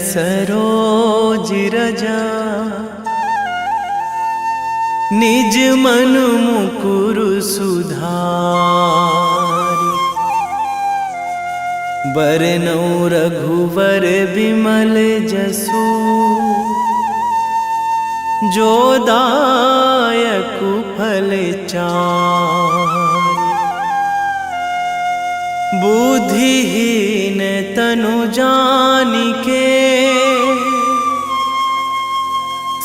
सरोज रजा निज मन मुकुर सुधारि। बरनौ रघुवर विमल जसु जो दायकु फल चारि। बुद्धिहीन तनु जानिके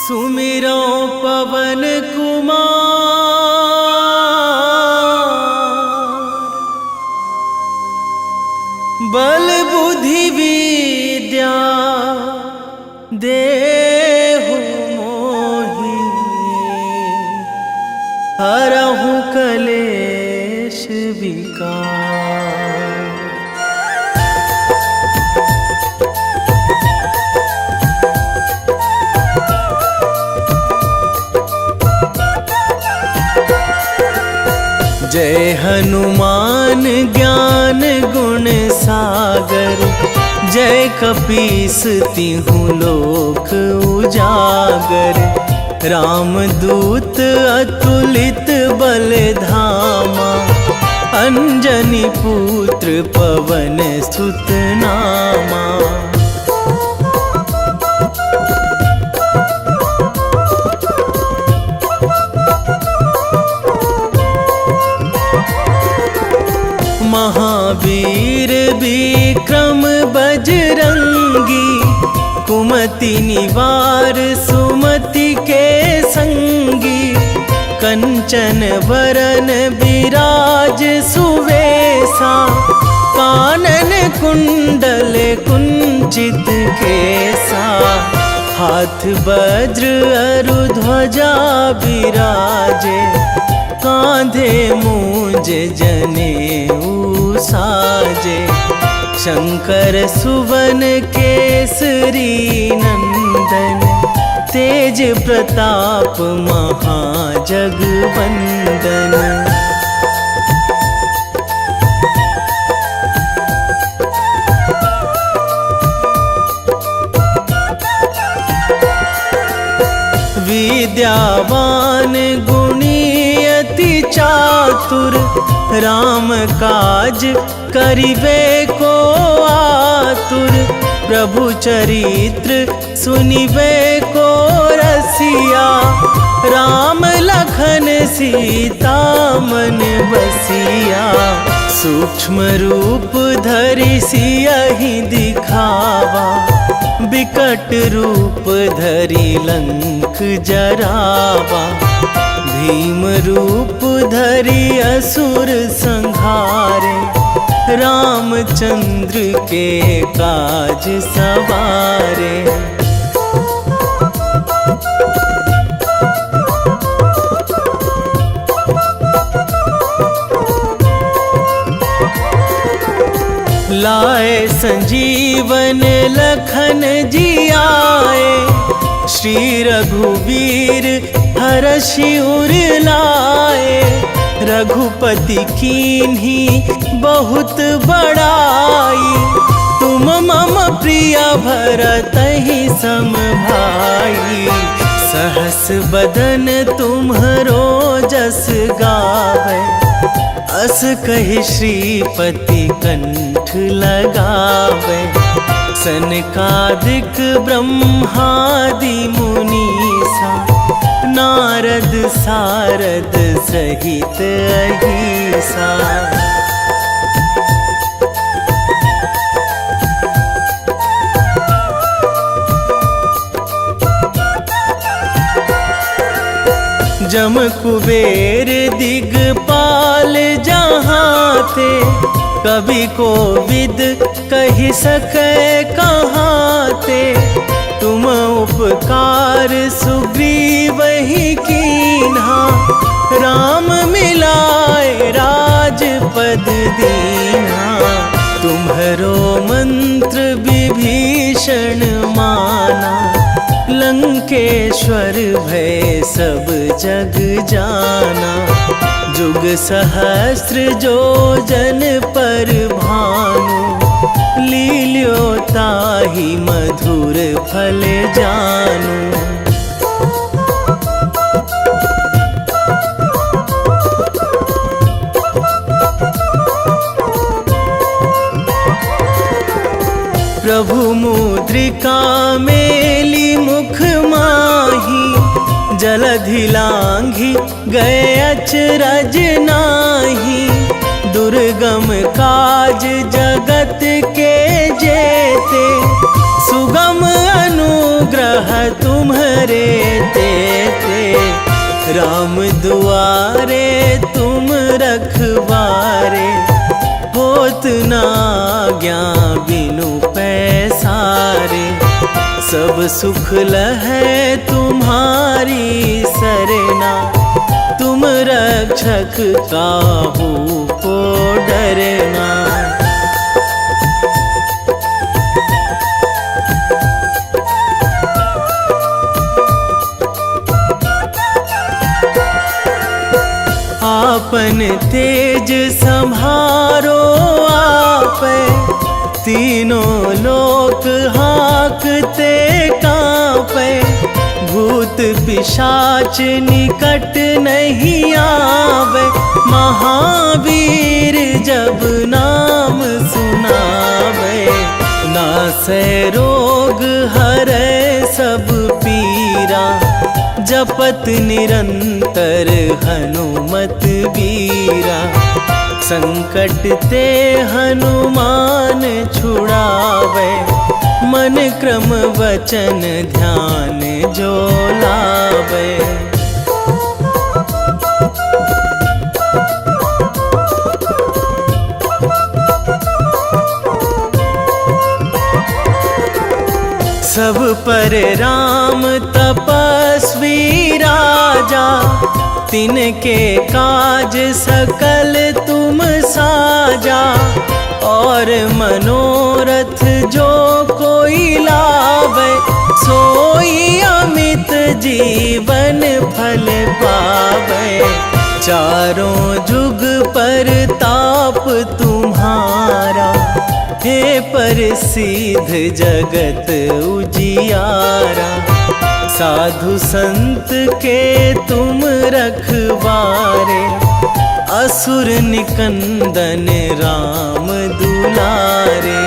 सुमिरो पवन कुमार। बल बुद्धि विद्या देहु मोहि हरहु कलेश विकार। जय हनुमान ज्ञान गुण सागर। जय कपीस तिहु लोक उजागर। रामदूत अतुलित बल धामा। अंजनी पुत्र पवन सुत नामा। महावीर विक्रम बजरंगी। कुमति निवार सुमति के संगी। कंचन वरन विराज सुवेशा। कानन कुंडल कुंचित केसा। हाथ वज्र अरु ध्वजा विराजे। कांधे मूंज जनेऊ साजे। शंकर सुवन केसरी नंदन। तेज प्रताप महाजगवंदन। विद्यावान गुणी अति चातुर। राम काज करिबे को आतुर। प्रभु चरित्र सुनिबे को रसिया। राम लखन सीता मन बसिया। सूक्ष्म रूप धरि सियहि दिखावा। विकट रूप धरि लंक जरावा। भीम रूप धरि असुर संहारे। रामचंद्र के काज सवारे। लाए संजीवन लखन जियाए। श्री रघुवीर हरषि उर लाए। रघुपति कीन्ही बहुत बड़ाई। तुम मम प्रिय भरतहि सम भाई। सहस बदन तुम्हरो जस गावै। अस कहि श्रीपति कंठ लगावै। सनकादिक ब्रह्मादि मुनीसा। नारद सारद सहित अहिसा। जम कुबेर दिगपाल जहाँ थे। कवि कोविद कहि सकै कहाँ ते। तुम उपकार सुग्रीवहि कीन्हा। राम मिलाए राजपद दीन्हा। तुम्हरो मंत्र विभीषण माना। लंकेश्वर भय सब जग जाना। जुग सहस्र जो जन पर भानु। लील्यो ताहि मधुर फल जानू। प्रभु मुद्रिका मेली मुख माही, जलधि लांघी गए अचरज नाही। दुर्गम काज जगत के जेते, सुगम अनुग्रह तुम्हरे तेते। राम दुआरे तुम रखवारे, होत ना आज्ञा बिनु पैसारे। सब सुख लहै तुम्हारी सरना, तुम रक्षक काहू को डरना। आपन तेज संभारो आपै, तीनों लोक हाकते कांपै। भूत पिशाच निकट नहीं आवे, महावीर जब नाम सुनावे। नासै रोग हरै सब पीरा, जपत निरंतर हनुमत बीरा। संकट ते हनुमान छुड़ावे, मन क्रम वचन ध्यान जो लावे। सब पर राम तपस्वी राजा, तिनके काज सकल तुम साजा। और मनोरथ जो कोई लावे, सोई अमित जीवन फल पावे। चारों जुग पर ताप तुम्हारा, हे प्रसिद्ध जगत उजियारा। साधु संत के तुम रखवारे, असुर निकंदन राम दुलारे।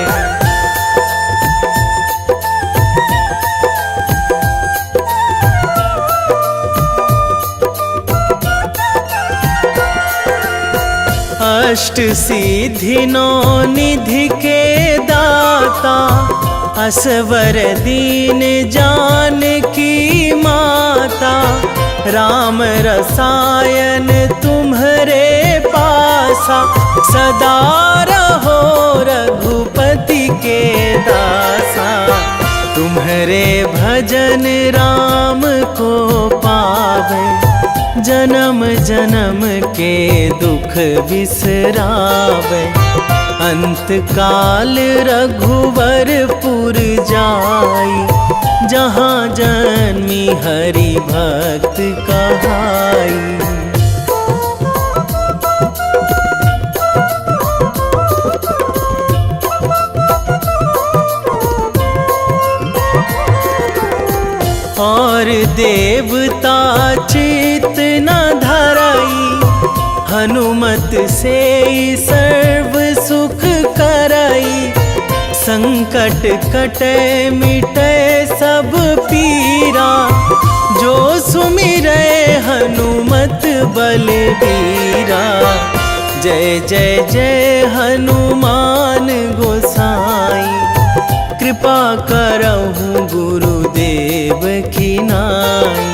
अष्ट सिद्धि नौ निधि के दाता, असवर दीन जानकी माता। राम रसायन तुम्हरे पासा, सदा रहो रघुपति के दासा। तुम्हरे भजन राम को पावे, जन्म जन्म के दुख बिसरावे। अंत काल रघुवरपुर जाई, जहाँ जन्मी हरि भक्त कहाई। और देवता चित न धराई, हनुमत से सर्व सुख कराई। संकट कटे मिटे सब पीरा, जो सुमिरै हनुमत बलबीरा। जय जय जय हनुमान गोसाई, कृपा करहु गुरुदेव की नाई।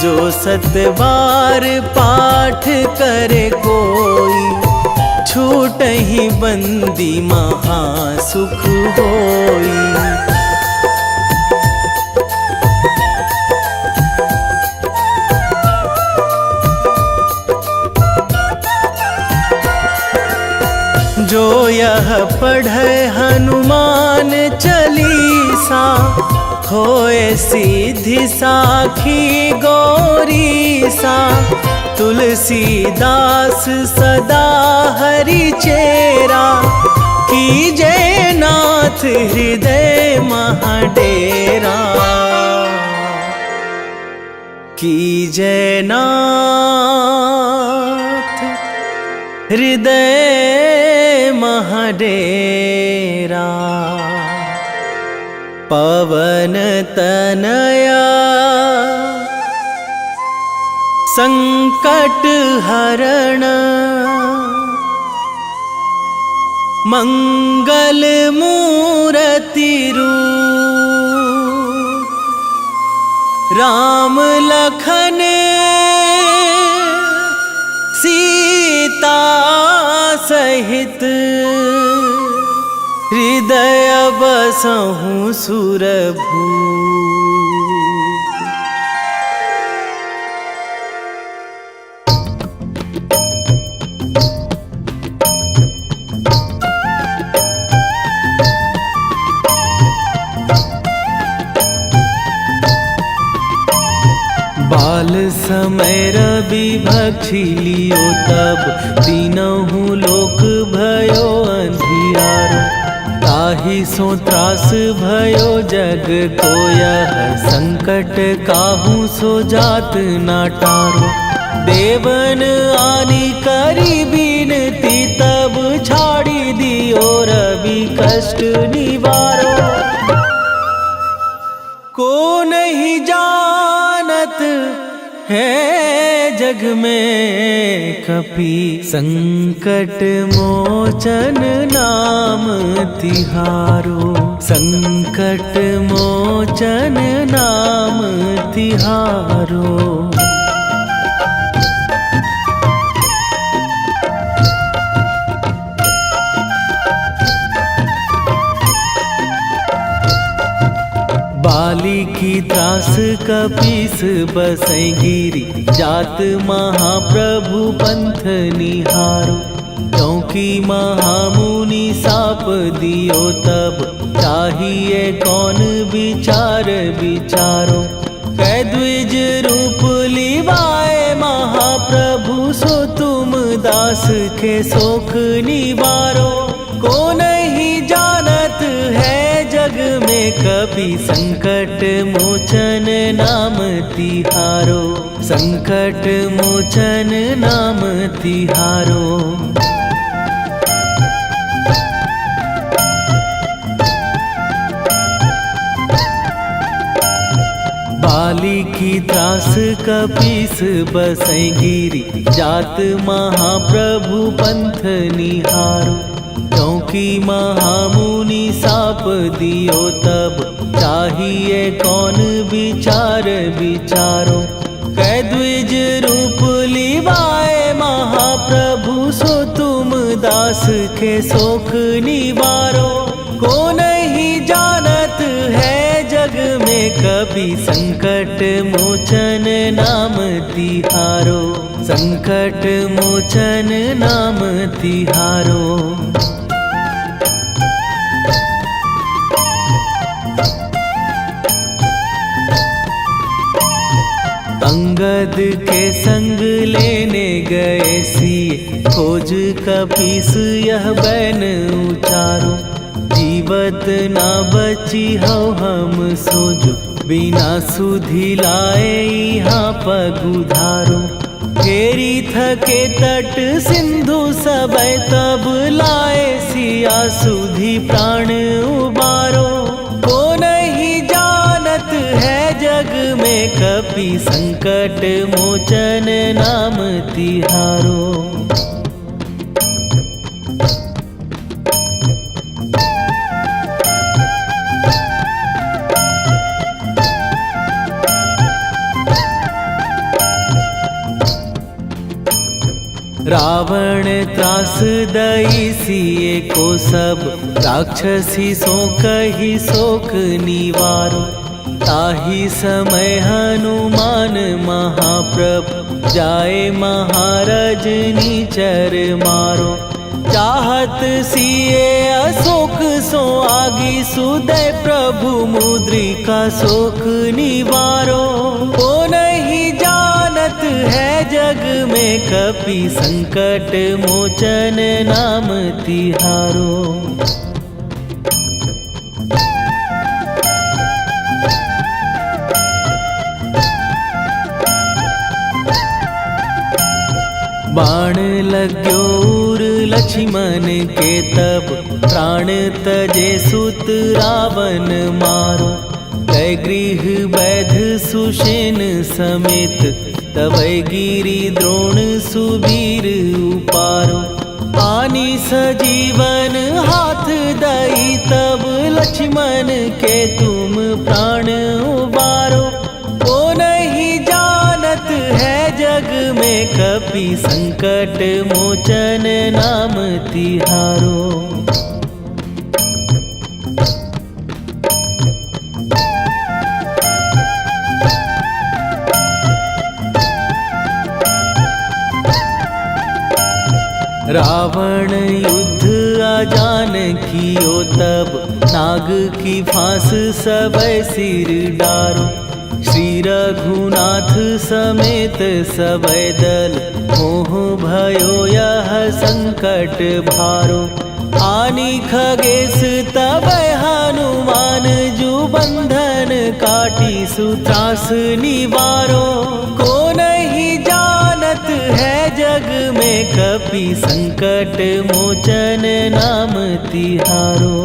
जो सतबार पाठ करे कोई, छूटहि बंदी महासुख होई। जो यह पढ़े हनुमान चालीसा, होए सीधी साखी गौरीसा। तुलसीदास सदा हरि चेरा, कीजे नाथ हृदय महाडेरा, कीजे नाथ हृदय महाडेरा। पवन तनया संकट हरण, मंगल मूर्ति रूप, राम लखन सीता सहित, हृदय बसहु सुरभूप। बाल समय रवि भक्षी लियो तब, तीनहु लोक भयो अंधियारो। ताहि सो त्रास भयो जग को यह, संकट काहू सो जात ना टारो। देवन आनी करी बिनती तब, छाड़ी दियो रवि कष्ट निवारो। को नहीं जानत है जग में कपि, संकट मोचन नाम तिहारो। संकट मोचन नाम तिहारो। बाली की त्रास कपीस बसै गिरी, जात महाप्रभु पंथ निहारो। क्योंकि महामुनि साप दियो तब, चाहिए कौन विचार विचारो। कै द्विज रूप लिवाए महाप्रभु, सो तुम दास के शोक निवारो। को नहीं जानत है जग में कपि, संकट मोचन नाम तिहारो। संकट मोचन नाम तिहारो। बाली की त्रास कपीस बसै गिरी, जात महाप्रभु पंथ निहारो। क्योंकि महामुनि साप दियो तब, चाहिए कौन विचार विचारो। कै द्विज रूप लिवाए महाप्रभु, सो तुम दास के शोक निवारो। को नहीं जानत है जग में कपि, संकट मोचन नाम तिहारो। संकट मोचन नाम तिहारो। अंगद के संग लेने गए सिए, खोज कपीस यह बैन उचारो। जीवत ना बची हो हम सोजो, बिना सुधि लाए यहाँ पगुधारो। फेरी थके तट सिंधु सबय, तब लाए सिया सुधि प्राण उबारो। को नहीं जानत है जग में कपि, संकट मोचन नाम तिहारो। रावण त्रास दई सिए को सब, राक्षसी सो कही शोक निवारो। ताहि समय हनुमान महाप्रभु, जाए महाराज नीचर मारो। चाहत सिए अशोक सो आगी, सुदय प्रभु मुद्रिका शोक निवारो। को नहीं जानत है जग में कपि संकट मोचन नाम तिहारो। बाण लाग्यो उर लक्ष्मण के तब प्राण तजे सुत रावण मारो। कै गृह वैध सुषेण समेत तबै गिरि द्रोण सुबीर उपारो। आनी सजीवन हाथ दई तब लक्ष्मण के तुम प्राण उबारो। ओ नहीं जानत है जग में कपि संकट मोचन नाम तिहारो। रावण युद्ध आजान कियो तब नाग की फांस सबै सिर डारो। श्री रघुनाथ समेत सबै दल मोह भयो यह संकट भारो। आनी खगेश तबै हनुमान जु बंधन काटी सुत्रास निवारो। को नहीं जानत है जग में कपि संकट मोचन नाम तिहारो।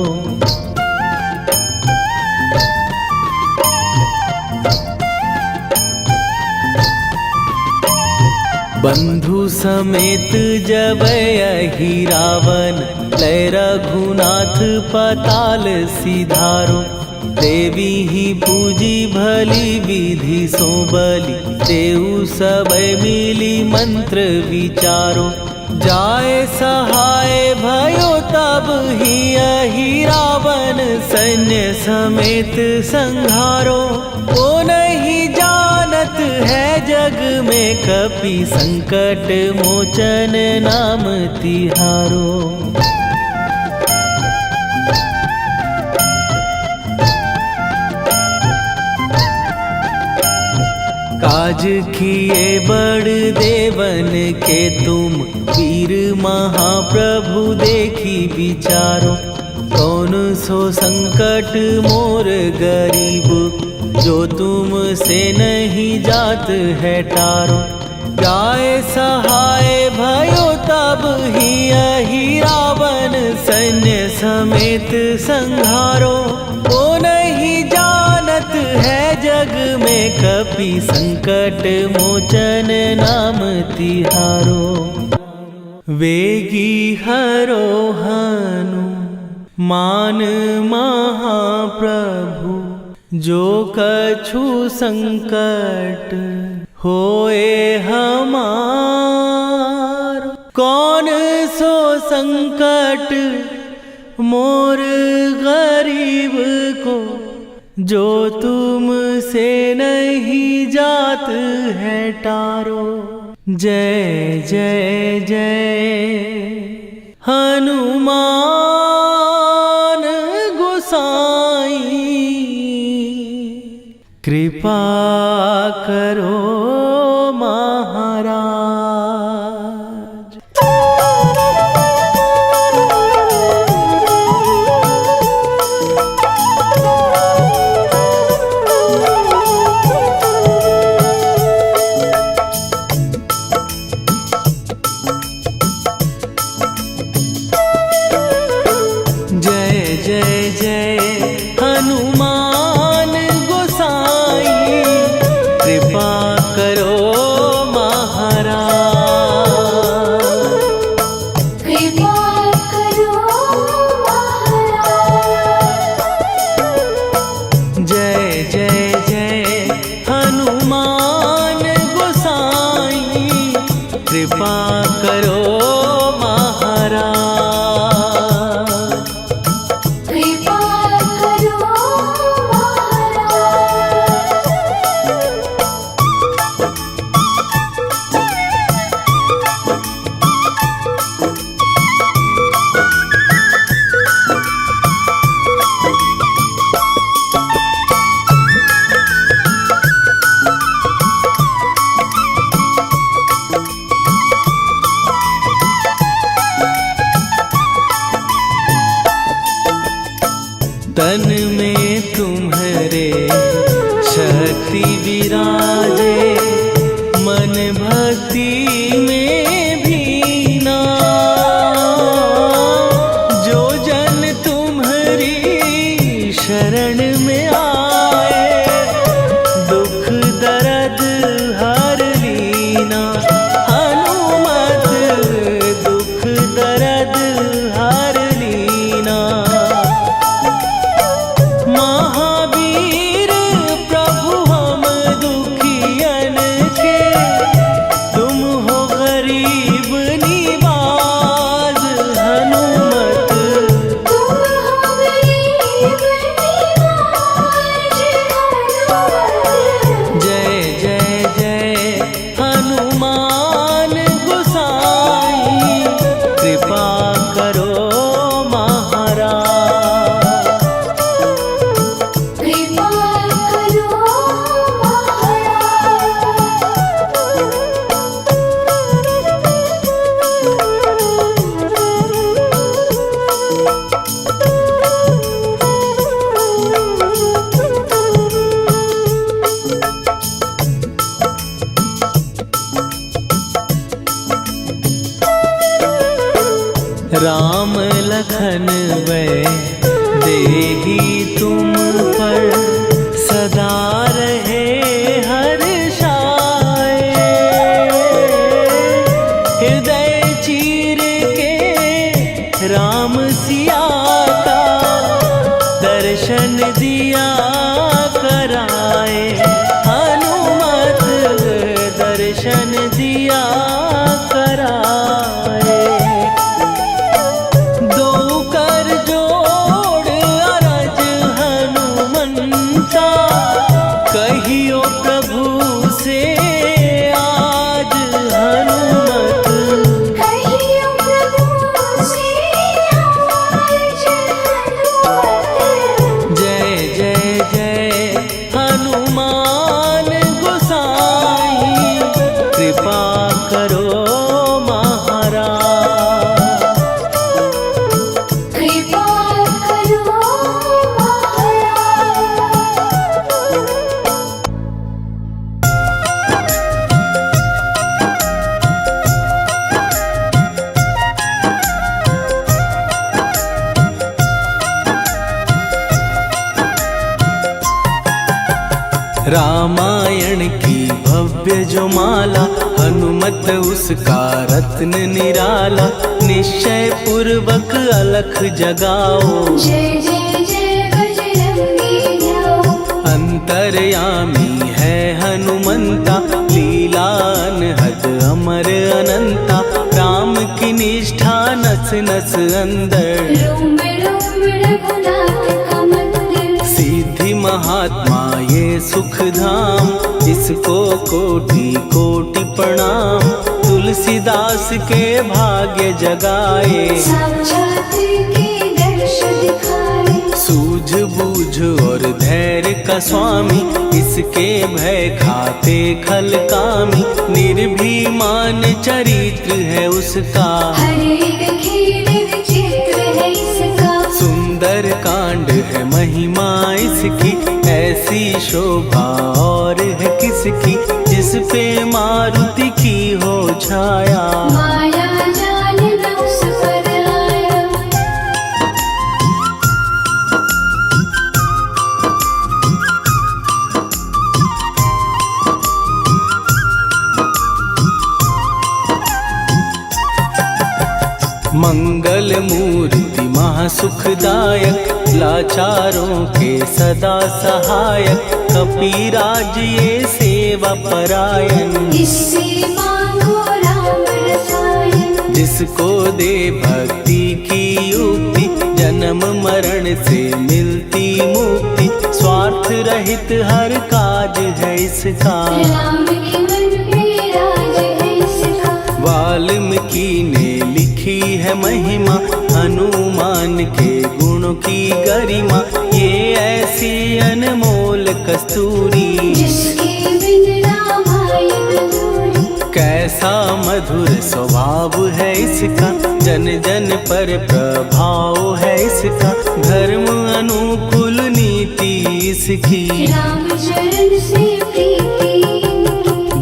बंधु समेत जबै अहि रावण लय रघुनाथ पताल सिधारो। देवी ही पूजी भली विधि सो बलि तेउ सबै मिली मंत्र विचारो। जाय सहाय भयो तब ही अहि रावण सैन्य समेत संहारो। ओ नहीं जानत है जग में कपि संकट मोचन नाम तिहारो। काज किए बड़ देवन के तुम वीर महाप्रभु देखी विचारो। कौन सो संकट मोर गरीब जो तुम से नहीं जात है टारो। जाय सहाय भयो तब ही अहि रावण सैन्य समेत संहारो। ओ नहीं जानत है जग में कपि संकट मोचन नाम तिहारो। वेगी हरो हनु मान महाप्रभु जो कछु संकट होए हमार। कौन सो संकट मोर गरीब को जो तुम से नहीं जात है टारो। जय जय जय हनुमान गोसाई कृपा करो महाराज। कृपा कर लखन वै देही तुम पर सदा रहे हर्षाए। हृदय चीर के राम सिया का दर्शन दिया कराए। हनुमत दर्शन दिया कराए। दो कर जोड़ अरज हनुमंता कहियो प्रभु से आज हनुमत। कहियो प्रभु से आज हनुमत। जय जय जय हनुमान गोसाई कृपा करो महाराज। कृपा करो महाराज। रामायण की भव्य जो माला हनुमत उसका रत्न निराला। निश्चय पूर्वक अलख जगाओ जय जय जय बजरंगी जाओ। अंतर्यामी है हनुमंता लीला अनहद अमर अनंता। राम की निष्ठा नस नस अंदर रोम रोम रघुनाथ का मंदिर। सिद्धि महात्मा ये सुख धाम इसको कोटि कोटि प्रणाम। तुलसीदास के भाग्य जगाए साक्षात के दर्श दिखाए। सूझ बूझ और धैर्य का स्वामी इसके भय खाते खल कामी। निर्भीमान चरित्र है उसका हर एक खेल विचित्र है इसका। सुंदर कांड है महिमा इसकी। ऐसी शोभा और है किसकी जिस पे मारुति की हो छाया। माया जाल न उस पर आया। मंगल मूर्ति महासुखदायक लाचारों के सदा सहायक। कपीराज ये सेवा परायण इससे मांगो राम रसायन। जिसको दे भक्ति की युक्ति जन्म मरण से मिलती मुक्ति। स्वार्थ रहित हर काज है इसका राम के मन में राज है इसका। वाल्मीकि ने लिखी है महिमा हनुमान के गुणों की गरिमा। ये ऐसी अनमोल कस्तूरी जिसके बिन रामायण अधूरी। कैसा मधुर स्वभाव है इसका जन जन पर प्रभाव है इसका। धर्म अनुकूल नीति इसकी राम चरण से प्रीति।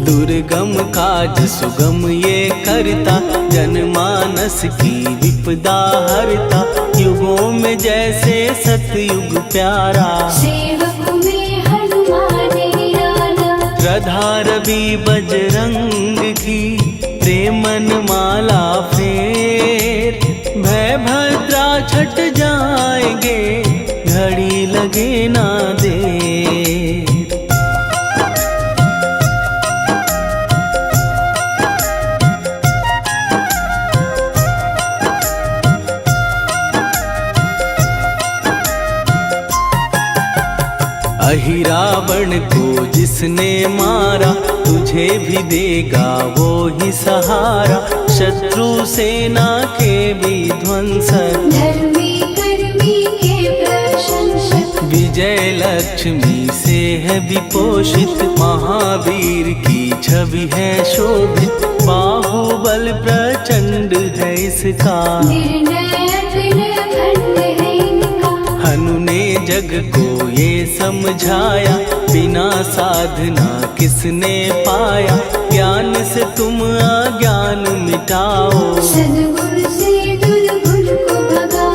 दुर्गम काज सुगम ये करता जनमानस की विपदा हरता। युगों में जैसे सतयुग प्यारा सेवक में हनुमान निराला। श्रद्धा रवि बजरंग की प्रेमन माला फेर। भय भद्रा छट जाएंगे घड़ी लगे ना देर। अहिरावण को जिसने मारा तुझे भी देगा वो ही सहारा। शत्रु सेना के विध्वंसक धर्मी कर्मी के प्रशंसक। विजय लक्ष्मी से है विपोषित। महावीर की छवि है शोभित। बाहुबल प्रचंड है इसका निर्णयक निर्भंड है इनका। हनु ने जग को ये समझाया बिना साधना किसने पाया। ज्ञान से तुम अज्ञान मिटाओ सद्गुण से दुर्गुण को भगाओ।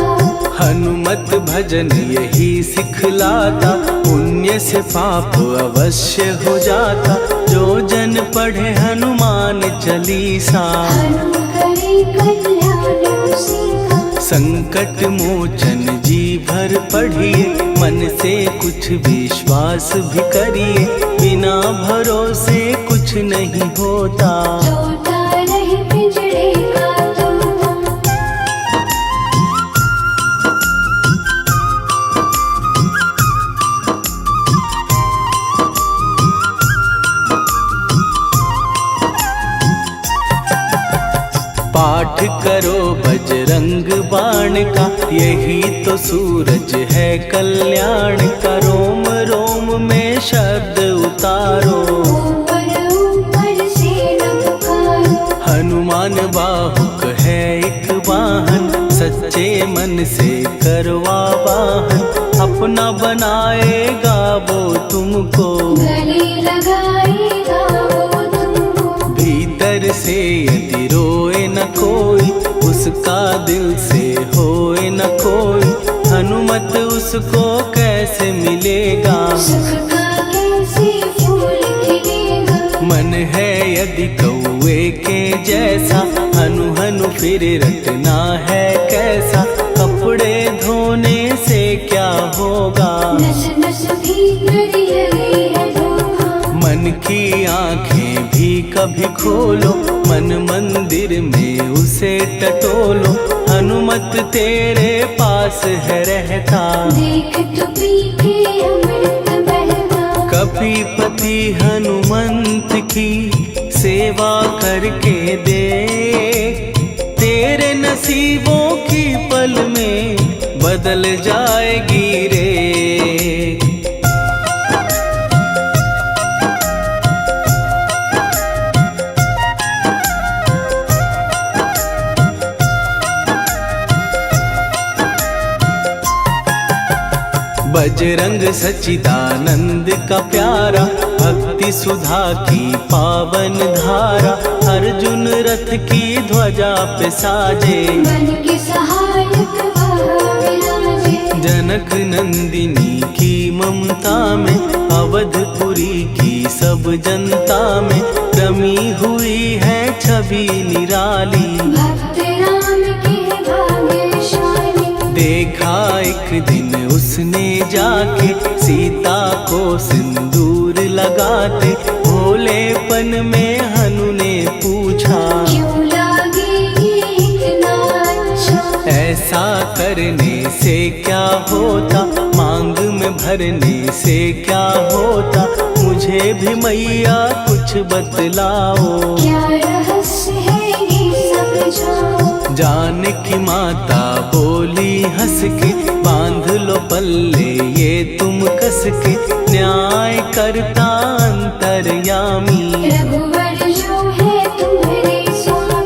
हनुमत भजन यही सिखलाता, पुण्य से पाप अवश्य हो जाता। जो जन पढ़े हनुमान चालीसा, हनुम करे कल्याण उसी का। संकट मोचन जी भर पढ़िए, मन से कुछ विश्वास भी करिए। बिना भरोसे कुछ नहीं होता, तोता रहे पिंजरे का तोता। पाठ करो बजरंग बाण का, यही तो सूरज है कल्याण का। रोम रोम में शब्द उतारो, ऊपर ऊपर से न पुकारो। हनुमान बाहुक है एक वाहन, सच्चे मन से करवा वाहन। अपना बनाएगा वो तुमको, गले लगाएगा वो तुमको। भीतर से यदि रोए न कोई, उसका दिल से होए न कोई। हनुमत उसको कैसे मिलेगा, सुख का कैसे फूल खिलेगा। मन है यदि कौए के जैसा, हनु हनु फिर रटना है कैसा। कपड़े धोने से क्या होगा, नस नस भीतर लगी है धोखा। मन की आंखें भी कभी खोलो, मन मंदिर में उसे टटोलो। हनुमत तेरे पास है रहता, देख तो पी के अमृत बहता। कपीपति हनुमंत की सेवा करके दे, तेरे नसीबों की पल में बदल जाएगी रे। बजरंग सच्चिदानंद का प्यारा, भक्ति सुधा की पावन धारा। अर्जुन रथ की ध्वजा पे साजे, मन के सहायक वह विराजे। जनक नंदिनी की ममता में, अवधपुरी की सब जनता में रमी हुई है छवि निराली। भक्त राम के भाग्यशाली, देखा एक दिन उसने जाके सीता को सिंदूर लगाते। भोलेपन में हनु ने पूछा, क्यों लागे ये इतना अच्छा। ऐसा करने से क्या होता, मांग में भरने से क्या होता। मुझे भी मैया कुछ बतलाओ, क्या रहस्य है ये समझाओ। जानकी माता बोली हंस के, बांध लो पल्ले ये तुम कस के। न्याय करता अंतर्यामी, रघुवर जो है तुम्हारे स्वामी।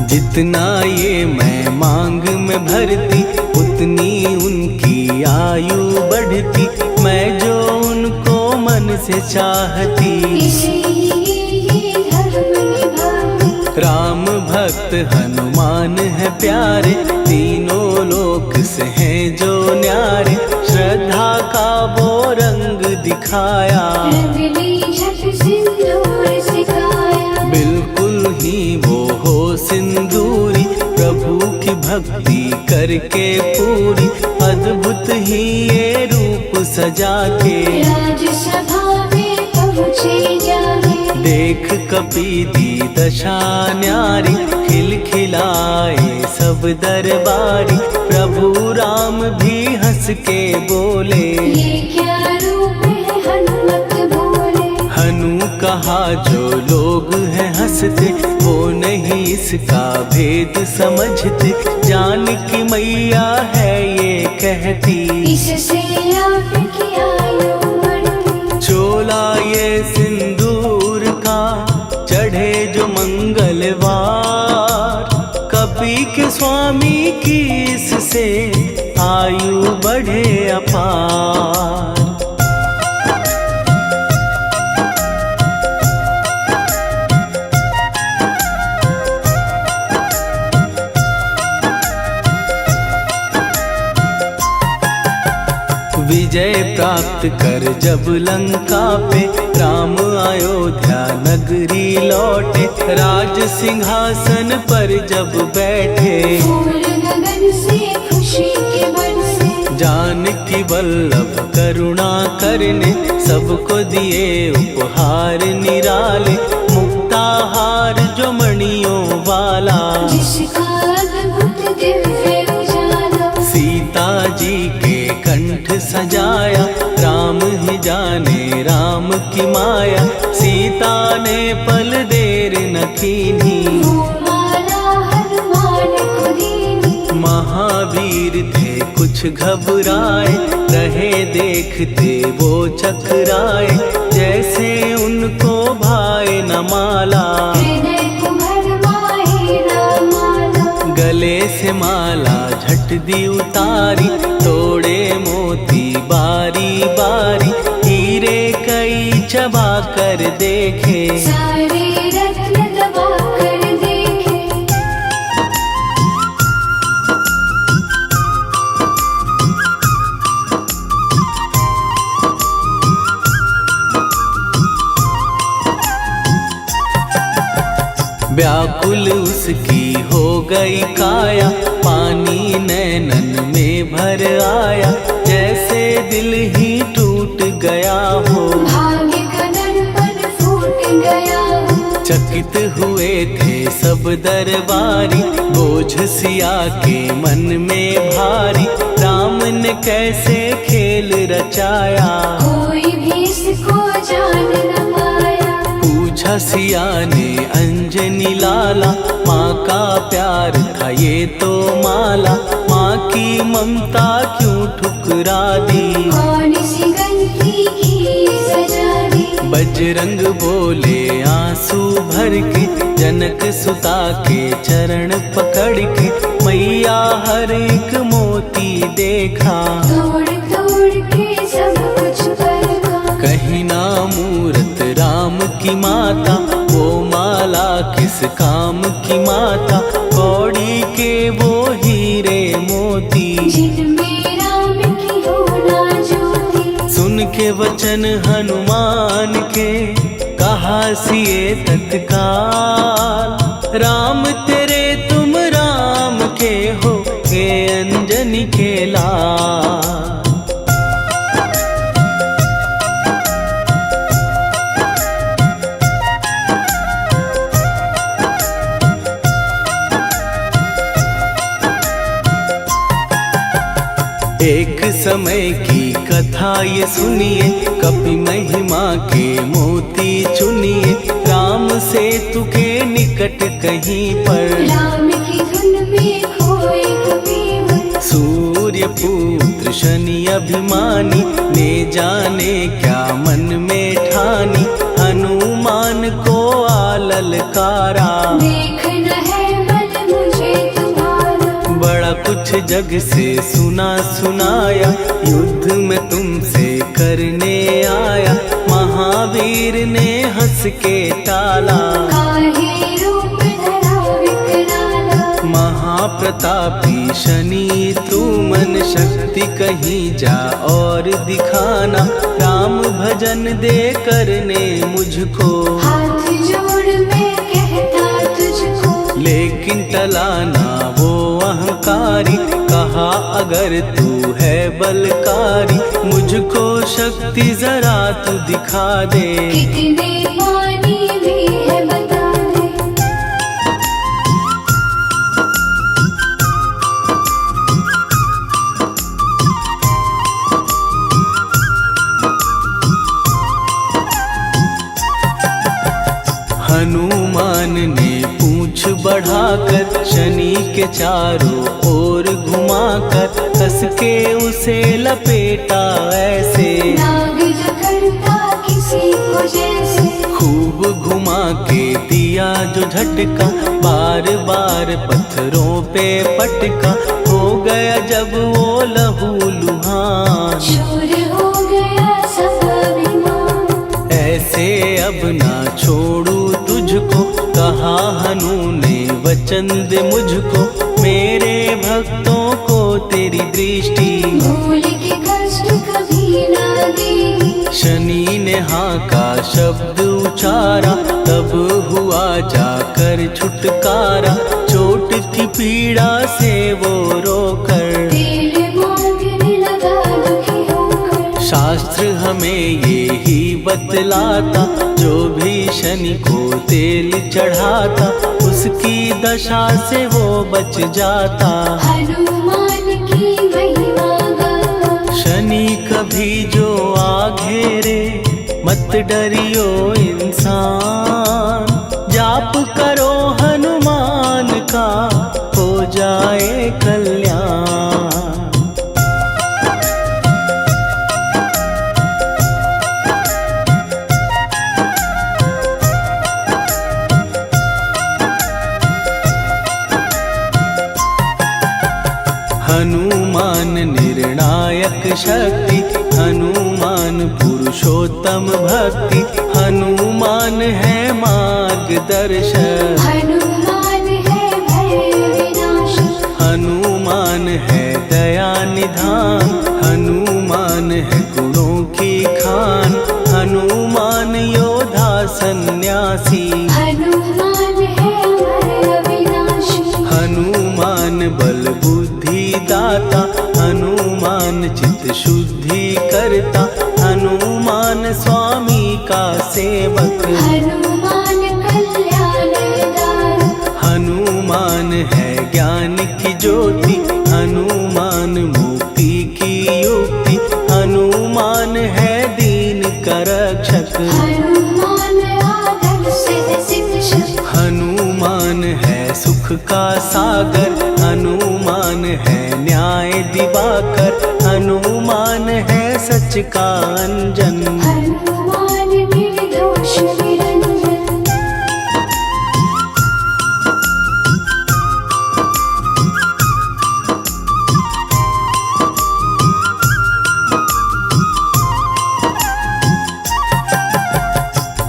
जितना ये मैं मांग में भरती, उतनी उनकी आयु बढ़ती। मैं जो उनको मन से चाहती, इसलिए ये धर्म निभाती। राम भक्त हनुमान है प्यारे, तीनों लोक से हैं जो न्यारे। श्रद्धा का वो रंग दिखाया, रंगली झट सिंदूर सिखाया। बिल्कुल ही वो हो सिंदूरी, प्रभु की भक्ति करके पूरी। अद्भुत ही ये रूप सजा के, राजसभा में पहुँचे जाके। देख कपीदी दशा न्यारी, खिलखिलाए सब दरबारी। प्रभु राम भी हंस के बोले, ये क्या रूप है हनुमत बोले। हनु कहा जो लोग हैं हंसते, वो नहीं इसका भेद समझते। जानकी मैया है ये कहती, इससे आपकी आयु बढ़ती। चोला ये सिंदूर का चढ़े जो मंगलवार। कपी के स्वामी की इससे आयु बढ़े अपार। विजय प्राप्त कर जब लंका पे राम अयोध्या नगरी लौटे, राज सिंहासन पर जब बैठे, फूल गगन से खुशी के बरसे, जानकी वल्लभ करुणा करने सबको दिए उपहार निराले, मुक्ताहार जो मणियों वाला, जिसका अद्भुत दिव्य उजाला, सीता जी के कंठ सजाया, राम ही जाने राम की माया, सीता ने पल देर न कीन्ही, वो माला हनुमान को दीनी। महावीर थे कुछ घबराए, रहे देखते वो चकराए, जैसे उनको भाए न माला, हृदय को भरमाए न माला, गले से माला झट दी उतारी, तोड़े मोती बारी बारी, हीरे कई चबा कर देखे, सारे रत्न दबा कर देखे। व्याकुल उसकी हो गई काया, पानी नैनन में भर आया, जैसे दिल ही टूट गया हो, भाग्य का दर्पण फूट गया हो, चकित हुए थे सब दरबारी, बोझ सिया के मन में भारी, राम ने कैसे खेल रचाया, कोई भी इसको जान न पाया। पूछा सिया ने अंजनी लाला, माँ का प्यार था ये तो माला, माँ की ममता क्यों ठुकरा दी, कौन सी गलती की सजा दी। बजरंग बोले आंसू भर के, जनक सुता के चरण पकड़ के, मैया हर एक मोती देखा, तोड़ तोड़ के सब कुछ परखा। कहीं ना मूरत राम की माता, वो माला किस काम की माता, कौड़ी के वो हीरे मोती, जिनमें राम की हो ना ज्योति। सुन के वचन हनुमान के, कहा सिए तत्काल, राम तेरे तुम राम के हो, के अंजनी के लाल। एक समय की कथा ये सुनिए, कपि महिमा के मोती चुनिए, राम सेतु के निकट कहीं पर, राम की धुन में खोए कबीर। सूर्य पुत्र शनि अभिमानी, ने जाने क्या मन में ठानी, हनुमान को आललकारा, देखना है बल मुझे तुम्हारा। बड़ा कुछ जग से सुना सुनाया, युद्ध में तुमसे करने आया, महावीर ने हंस के टाला, काहे रूप धरा विकराला। महाप्रतापी शनि तू मन शक्ति कहीं जा और दिखाना, राम भजन दे करने मुझको, हाथ जोड़ मैं कहता तुझको। लेकिन टलाना वो अहंकारी, कहा अगर तू है बलकारी, मुझको शक्ति जरा तू दिखा दे, कितने पानी भी है बता दे। हनुमान ने पूंछ बढ़ाकर, शनि के चारों ओर घुमाकर, कस के उसे लपेटा ऐसे, नाग जो करता किसी को जैसे। खूब घुमा के दिया जो झटका, बार बार पत्थरों पे पटका, हो गया जब वो लहू लुहान, चूर हो गया सब अभिमान। ऐसे अब ना छोड़ू तुझको, कहा हनु ने वचन दे मुझको। मेरे भक्तों को तेरी दृष्टि, भूल के कष्ट कभी ना देगी। शनि ने हाँ का शब्द उचारा, तब हुआ जाकर छुटकारा। चोट की पीड़ा से वो रोकर, तेल मांगने लगा दुखी होकर। शास्त्र हमें ये ही बतलाता, जो भी शनि को तेल चढ़ाता, उसकी दशा से वो बच जाता। हनुमान की महिमा गाता। शनि कभी जो आ घेरे, मत डरियो इंसान। जाप करो हनुमान का, हो जाए कल्याण। हनुमान निर्णायक शक्ति, हनुमान पुरुषोत्तम भक्ति। हनुमान है मार्गदर्शक, हनुमान है भय विनाशक। हनुमान है दया निधान। हनुमान है गुणों की खान, हनुमान योद्धा सन्यासी। हनुमान है भय विनाशी। हनुमान बल बुद्धि दाता, हनुमान चित्त शुद्धि करता। हनुमान स्वामी का सेवक, हनुमान कल्याणदायक। हनुमान है ज्ञान की ज्योति। हनुमान मुक्ति की युक्ति, हनुमान है दीन का रक्षक। हनुमान आदर से शिक्षक। हनुमान है सुख का सागर, हनुमान है न्याय दिवाकर। हनुमान है सच का अंजन, हनुमान निर्दोष निरंजन।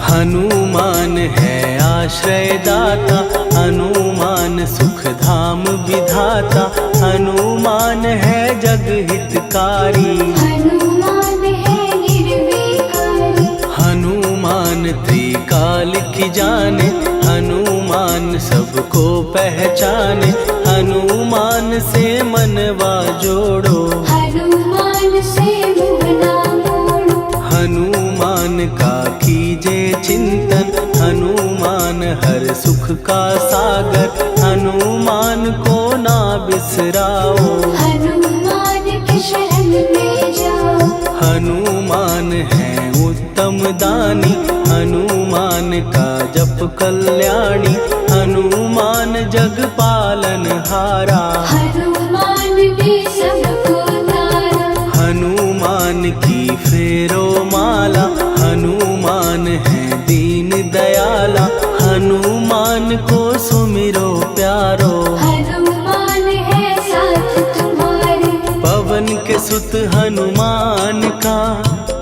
हनुमान है आश्रय दाता, हनुमान सुख धाम विधाता। हनुमान है जग हितकारी, हनुमान है निर्विकारी। हनुमान त्रिकाल की जाने। हनुमान सबको पहचाने, हनुमान से मनवा जोड़ो। हनुमान से मुँह ना मोड़ो। हनुमान का कीजे चिंतन, हनुमान हर सुख का सागर। हनुमान को ना बिसराओ, हनुमान के शरण में जाओ। हनुमान है उत्तम दानी, हनुमान का जप कल्याणी। हनुमान जग पालन हारा, हनुमान ने सबको तारा। हनुमान की फेरो माला। हनुमान है दीन दयाला, हनुमान को सुमिरो प्यारो। हनुमान है साथ तुम्हारे। पवन के सुत हनुमान का,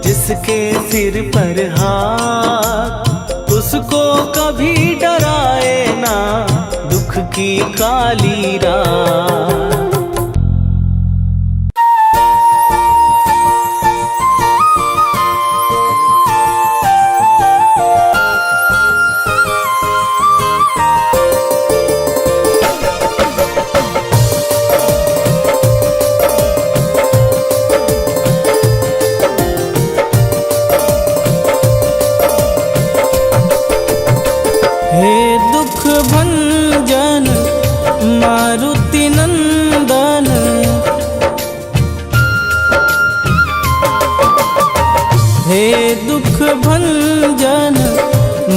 जिसके सिर पर हाथ, उसको कभी डराए ना दुख की काली रात। हे दुख भंजन मारुति नंदन, हे दुख भंजन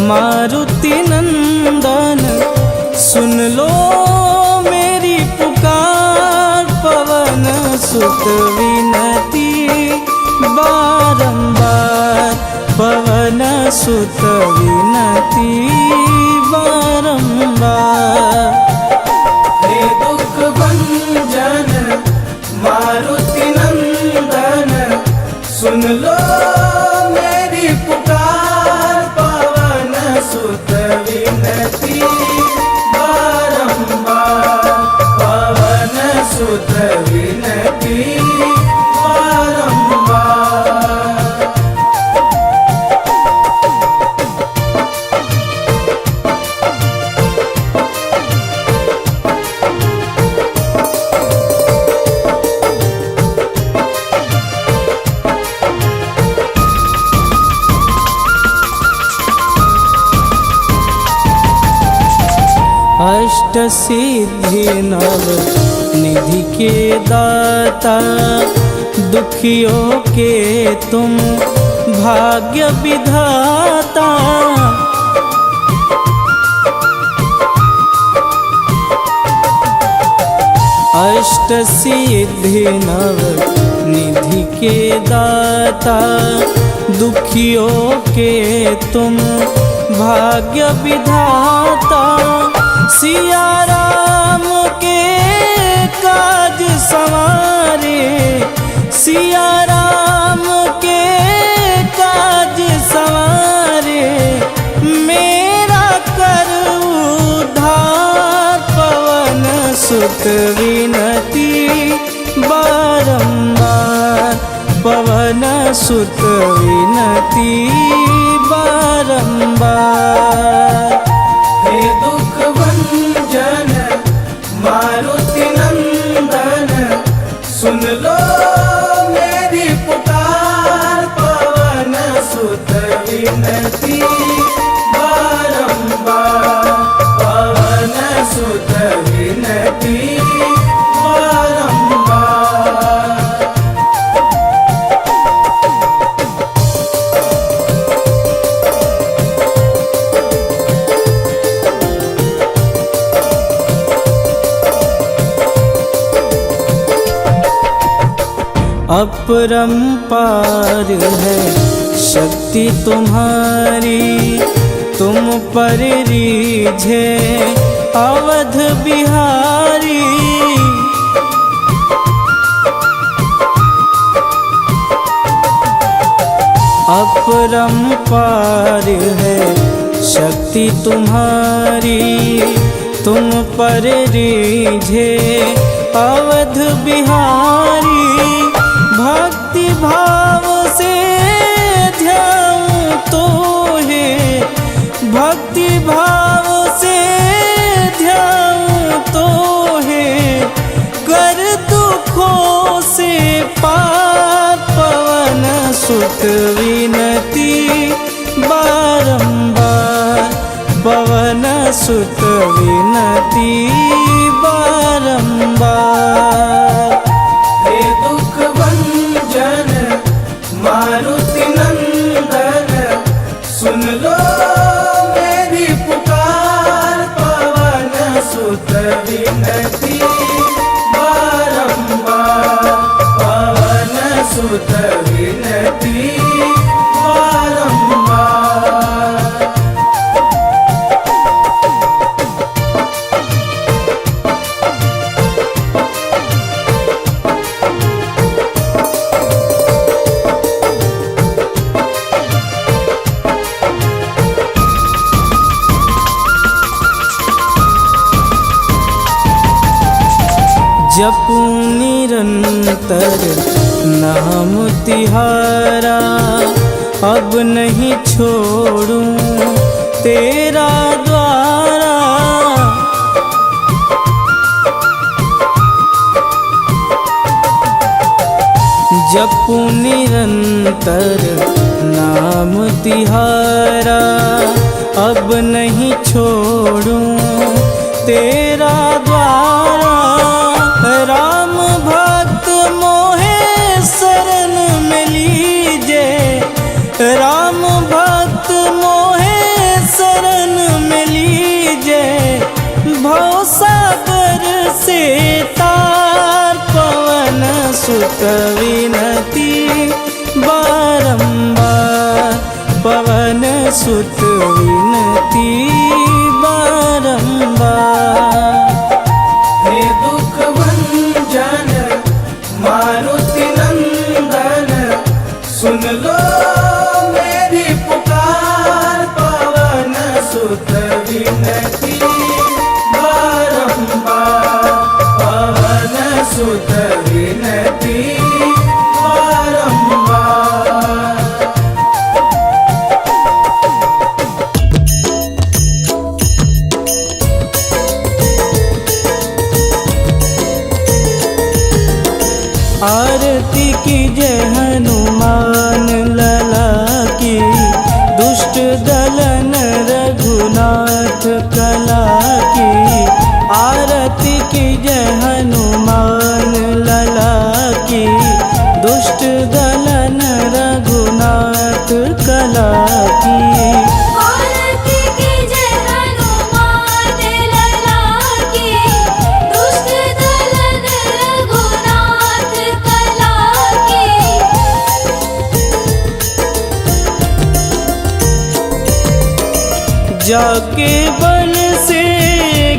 मारुति नंदन। सुन लो मेरी पुकार, पवन सुत विनती बारंबार। पवन सुत विनती बारंबार। हे दुख भंजन सुत विनती बारंबार, पवन सुत विनती बारंबार। अष्ट सिद्धि नव निधि के दाता, दुखियों के तुम भाग्य विधाता। अष्ट सिद्धि नव निधि के दाता, दुखियों के तुम भाग्य विधाता। सिया राम के काज संवारे, सिया राम के काज संवारे, मेरा कर उद्धार। पवन सुत विनती बारंबार, पवन सुत विनती बारंबार। हे दुख भंजन मारुति नंदन, सुन लो मेरी पुकार। पवन सुत विनती बारंबार, पवन सुत विनती बारंबार। अपरंपार है शक्ति तुम्हारी, तुम पर रीझे अवध बिहारी। अपरंपार है शक्ति तुम्हारी, तुम पर रीझे अवध बिहारी। भक्ति भाव से ध्याऊं तो है, भक्ति भाव से ध्याऊं तो है, कर दुखों से पार। पवन सुत विनती बारंबार, पवन सुत विनती बारंबार। हे दुख भंजन मारुति नंदन, सुन लो मेरी पुकार। पवन सुत विनती बारंबार, पवन सुत विनती बारंबार। जपूं निरंतर नाम तिहारा, अब नहीं छोड़ूं तेरा द्वारा। जपूं निरंतर नाम तिहारा, अब नहीं छोड़ूं तेरा द्वारा। राम भक्त मोहे शरण में लीजे, राम भक्त मोहे शरण में लीजे। भवसागर से तार, पवन सुत विनती बारंबार, पवन सुत विनती बारंबार। हे दुख भंजन मारुति नंदन, सुन लो मेरी पुकार। पवन दलन रघुनाथ कला की, आरती की जय हनुमान लला की। दुष्ट दलन रघुनाथ कला की, आरती की जय हनुमान लला की। दुष्ट दलन रघुनाथ कला की। जाके बल से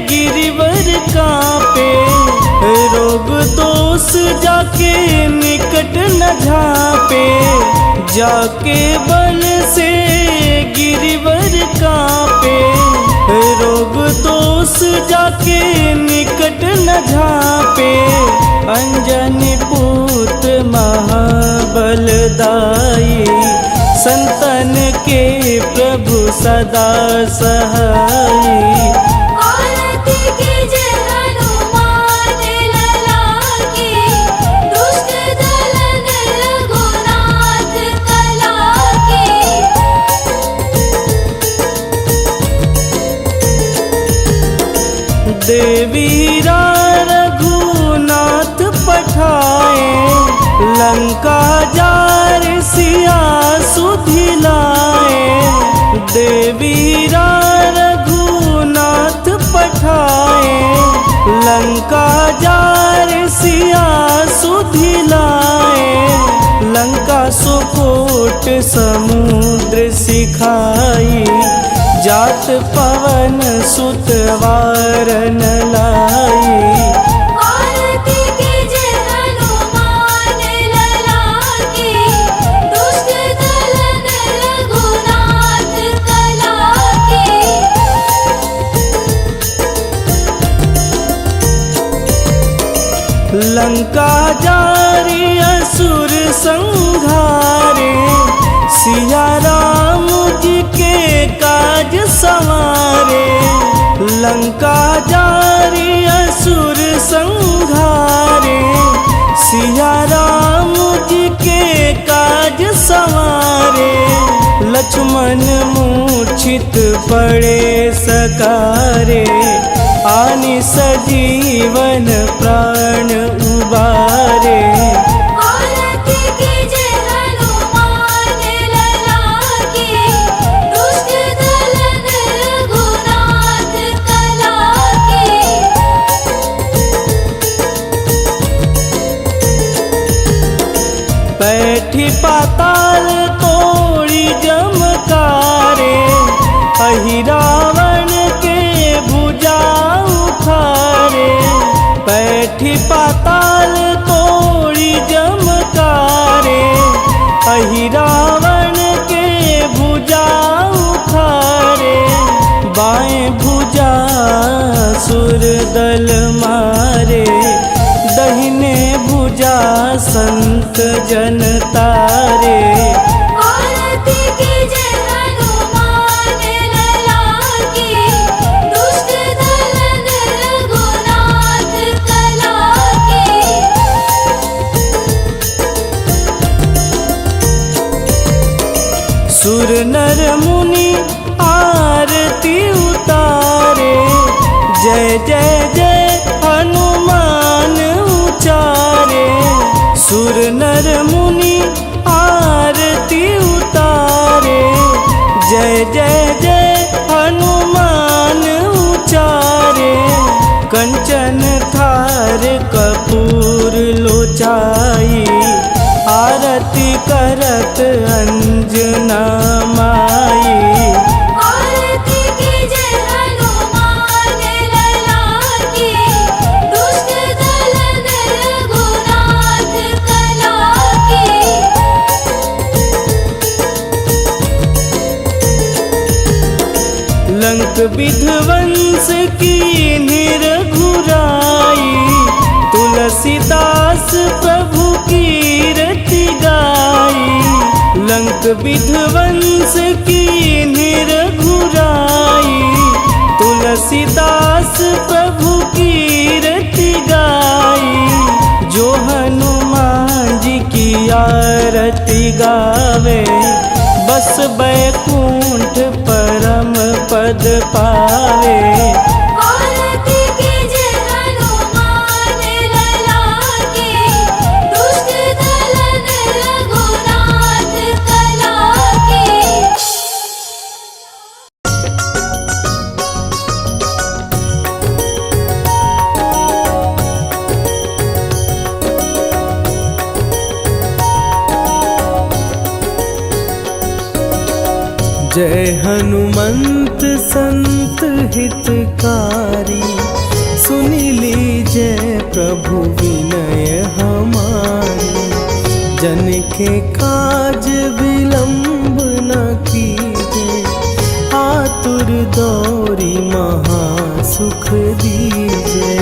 गिरिवर कांपे, रोग दोष जाके निकट न झांपे। जाके बल से गिरिवर कांपे, रोग दोष जाके निकट न झांपे। अंजनी पूत महाबलदाई, संतन के प्रभु सदा सहाई। आरती की जय हनुमान लला की। दुष्ट दलन रघुनाथ कला की। देवीरा रघुनाथ पठाए, लंका जार सिया सुधिलाए। देवीरा रघुनाथ पठाए, लंका जार सिया सुधिलाए। लंका सुकोट समुद्र सिखाई, जात पवन सुत वारन लाई। आरती की जय हनुमान लला की। दुष्ट दलन रघुनाथ कला की। लंका जारी असुर संहारे, सिया राम जी के काज संवारे। लंका जारी असुर संहारे, सिया राम जी के काज संवारे। लक्ष्मण मूर्छित पड़े सकारे, आनि सजीवन प्राण उबारे। आरती की जय हनुमान लला की। दुष्ट दलन रघुनाथ कला की। बैठी पाताल तोड़ी जमकारे, अहि रावण के भुजा उखारे। बैठी पाताल तोड़ी जमकारे, अहि रावण के भुजा उखारे। बाएं भुजा सुर दल मारे, दहिने भुजा संत जन तारे। आरती की जय हनुमान लला की। दुष्ट दलन रघुनाथ कला की। सुर नर मुनि आरती उतारे, जय जय जय हनुमान उचारे। सुर नर मुनि आरती उतारे, जय जय जय हनुमान उचारे। कंचन थार कपूर लोचाई, आरती करत अंजना माई। आरती की जय हनुमान लला की। दुष्ट दलन रघुनाथ कला की। लंक विध्वंस की निरघुराई, तुलसीदास प्रभु कीरति गाई। लंक विध्वंस की निरघुराई, तुलसीदास प्रभु कीरति गाई। जो हनुमान जी की आरती गावे, बस बैकुंठ पद पावे। औरती के जय हनुमान ललाके, दुष्ट दलन रघुनाथ कलाके। जय हनुमंत संत हितकारी, सुनि लीजय प्रभु विनय हमारी। जन के काज विलंब न कीजे, आतुर दौरी महा सुख दीजे।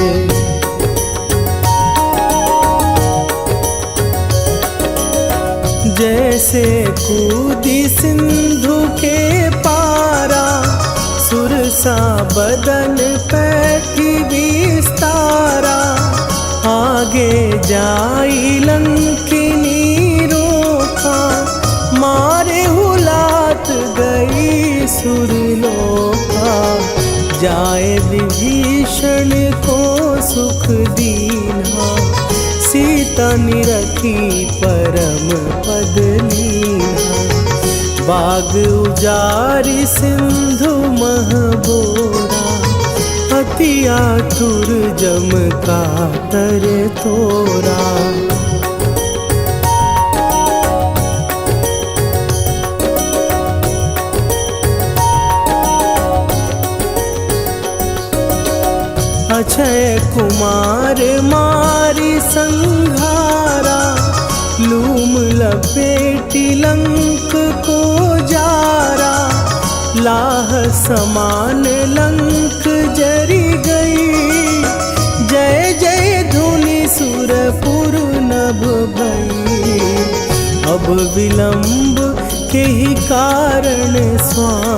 जैसे कूदी सिंधु के पारा, सुरसा बदन पैठी विस्तारा। आगे जाई लंकिनी रोका, मारे हुलात गई सुरलोका। जाए विभीषण को सुख दीना, सीता निरखी परम पद लीना। बाग उजारि सिंधु मह बोरा, अति आतुर जम कातर तोरा। अक्षय कुमार मारी संघारा, लूम लपेटी लंक को जारा। लाह समान लंक जरी गई, जय जय धुनि सुरपुर नभ भई। अब विलंब के ही कारण स्वामी